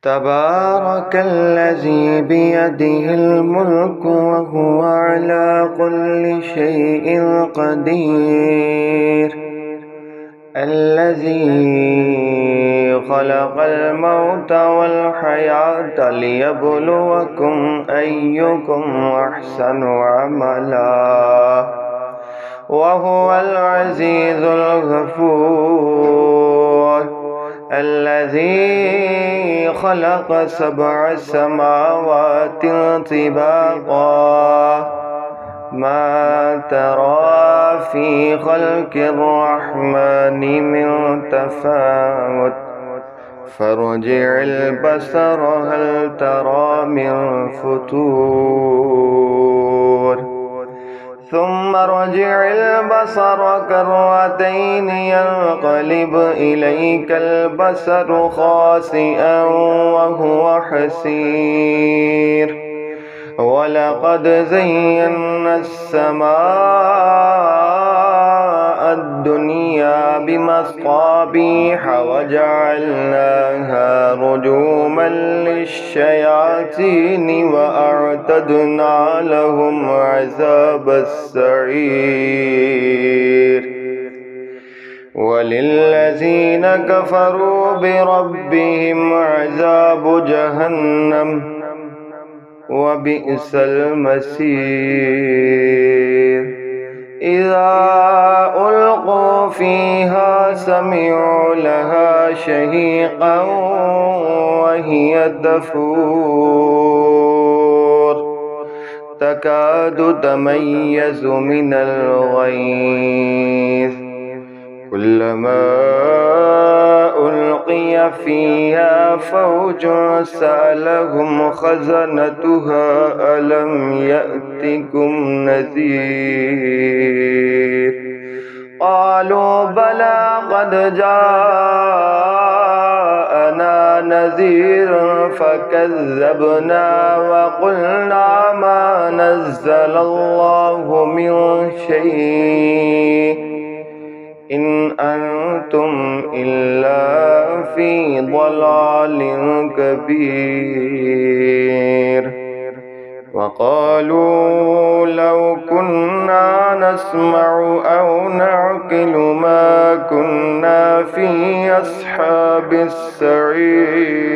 تبارك الذي بيده الملك وهو على كل شيء قدير، الذي خلق الموت والحياة ليبلوكم أيكم أحسن عملا، وهو العزيز الغفور، الذي خلق 7 سماوات طباقا، ما ترى في خلق الرحمن من تفاوت، فارجع البصر هل ترى من فتور، ثم ارجع البصر كرتين ينقلب إليك البصر خاسئا وهو حسير، ولقد زينا السماء الدنيا بمصابيح وجعلناها رجوما للشياطين وأعتدنا لهم عذاب السعير، وللذين كفروا بربهم عذاب جهنم وبئس المصير، إذا ألقوا فيها سمعوا لها شهيقا وهي تفور، تكاد تميز من الغيظ، كلما ألقي فيها فوج سألهم خزنتها ألم يأتكم نذير، قالوا بلى قد جاءنا نذير فكذبنا وقلنا ما نزل الله من شيء إن أنتم إلا في ضلال كبير، وقالوا لو كنا نسمع أو نعقل ما كنا في أصحاب السعير.